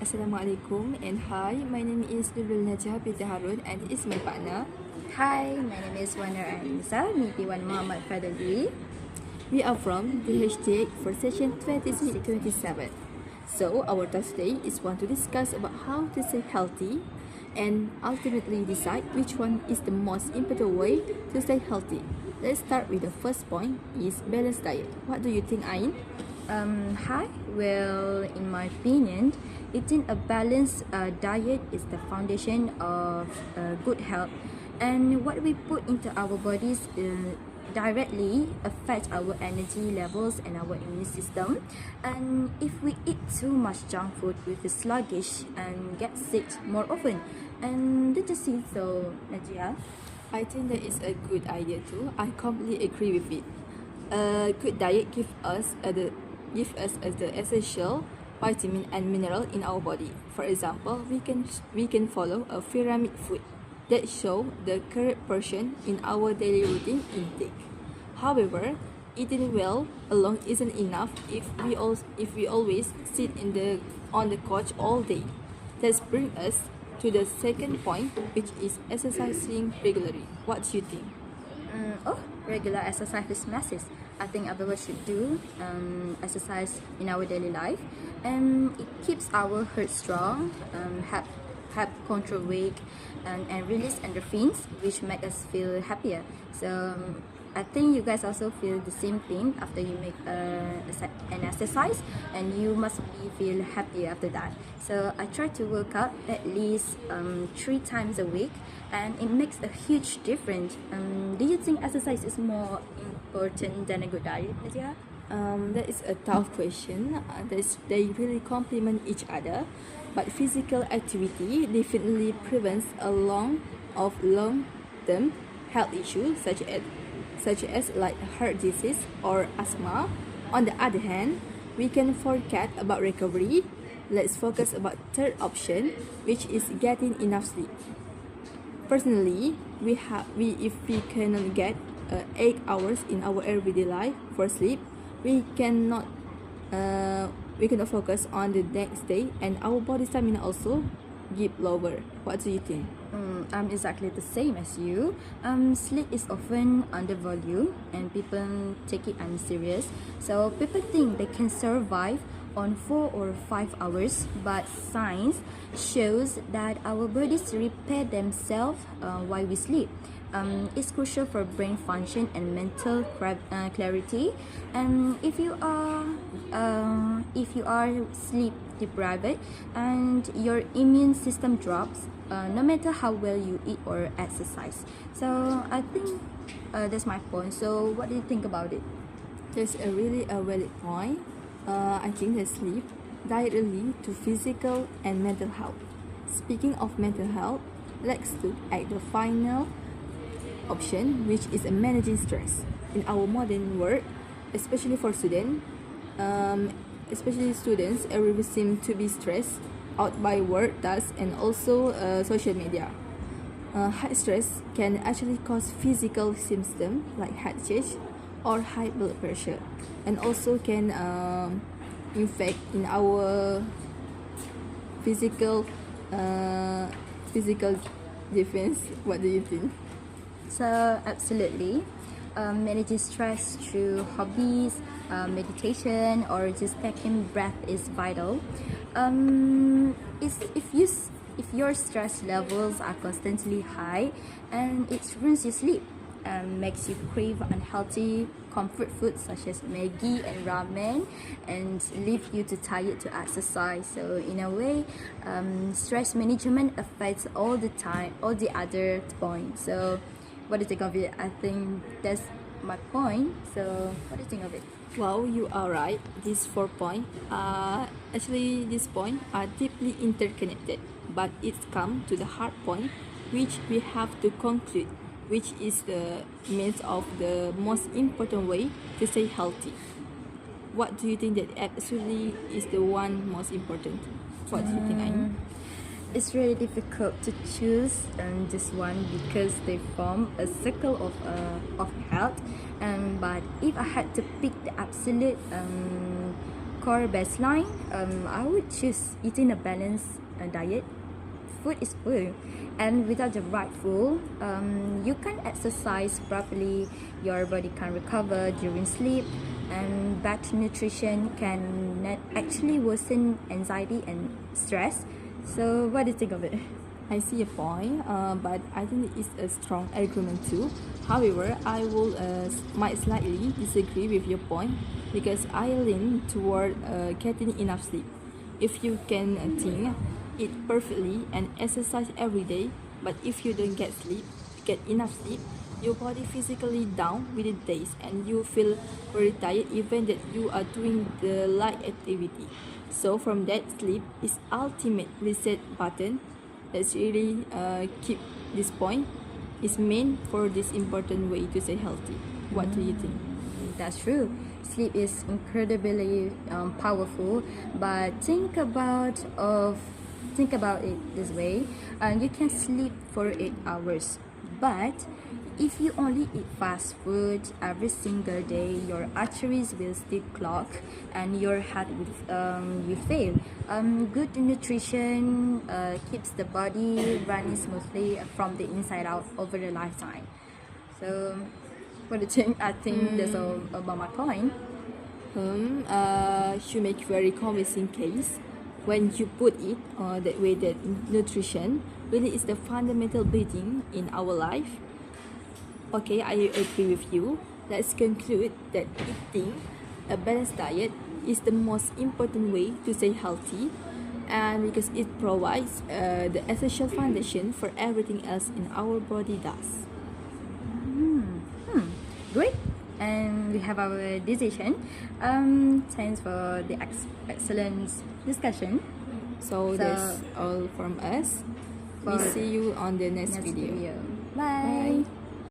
Assalamualaikum and hi, my name is Najah Binti Harun and is my partner. Hi, my name is Waner Anissa, binti Wan Muhammad Fadli. We are from the hashtag for session 2627. So our task today is want to discuss about how to stay healthy and ultimately decide which one is the most important way to stay healthy. Let's start with the first point is balanced diet. What do you think, Ain? Hi, well, in my opinion, eating a balanced diet is the foundation of good health, and what we put into our bodies directly affects our energy levels and our immune system. And if we eat too much junk food, we feel sluggish and get sick more often. And did you see so, Najia? I think that is a good idea too. I completely agree with it. A good diet gives us the essential vitamin and mineral in our body. For example, we can follow a pyramid food that show the correct portion in our daily routine intake. However, eating well alone isn't enough if we always sit on the couch all day. That brings us to the second point, which is exercising regularly. What do you think? Regular exercise is massive. I think everyone should do exercise in our daily life, and it keeps our heart strong, help control weight, and release endorphins, which make us feel happier. So I think you guys also feel the same thing after you make an exercise, and you must feel happy after that. So I try to work out at least 3 times a week, and it makes a huge difference. Do you think exercise is more important than a good diet, Nadia? That is a tough question. They really complement each other, but physical activity definitely prevents a long-term health issues such as like heart disease or asthma. On the other hand, we can forget about recovery. Let's focus about third option, which is getting enough sleep. Personally, if we cannot get 8 hours in our everyday life for sleep, we cannot focus on the next day, and our body stamina also get lower. What do you think? I'm exactly the same as you. Sleep is often undervalued and people take it unserious. So people think they can survive on 4 or 5 hours, but science shows that our bodies repair themselves while we sleep. It's crucial for brain function and mental clarity. And if you are sleep deprived and your immune system drops, no matter how well you eat or exercise. So I think that's my point. So what do you think about it? That's a valid point. I think that sleep directly lead to physical and mental health. Speaking of mental health, let's look at the final option, which is managing stress. In our modern world, especially for students, everyone seem to be stressed out by work tasks and also social media. High stress can actually cause physical symptoms like headache or high blood pressure, and also can infect in our physical defense. What do you think? So absolutely, managing stress through hobbies, meditation, or just taking breath is vital. If your stress levels are constantly high, and it ruins your sleep and makes you crave unhealthy comfort foods such as Maggi and ramen, and leave you too tired to exercise. So in a way, stress management affects all the other points. So what do you think of it? I think that's my point. So what do you think of it? Wow, you are right. These 4 points these points are deeply interconnected, but it's come to the hard point, which we have to conclude, which is the means of the most important way to stay healthy. What do you think that absolutely is the one most important? What do you think, Ain? It's really difficult to choose just one because they form a circle of health. But if I had to pick the absolute core baseline, I would choose eating a balanced diet. Food is food, and without the right food, you can't exercise properly, your body can't recover during sleep, and bad nutrition can actually worsen anxiety and stress. So what do you think of it? I see a point, but I think it's a strong argument too. However, I will might slightly disagree with your point because I lean toward getting enough sleep. If you can think, eat perfectly, and exercise every day, but if you don't get enough sleep, your body physically down within days, and you feel very tired even that you are doing the light activity. So from that, sleep is ultimate reset button. Let's really keep this point is meant for this important way to stay healthy. What do you think? That's true. Sleep is incredibly powerful, but think about it this way. You can sleep for 8 hours, but if you only eat fast food every single day, your arteries will still clog and your heart will fail. Good nutrition keeps the body running smoothly from the inside out over the lifetime. So, what do you think? I think that's all about my point. You make very convincing case when you put it that way that nutrition really is the fundamental building in our life. Okay, I agree with you. Let's conclude that eating a balanced diet is the most important way to stay healthy, and because it provides the essential foundation for everything else in our body does. Great, and we have our decision. Thanks for the excellent discussion. So that's all from us. We For see you on the next video. Bye. Bye.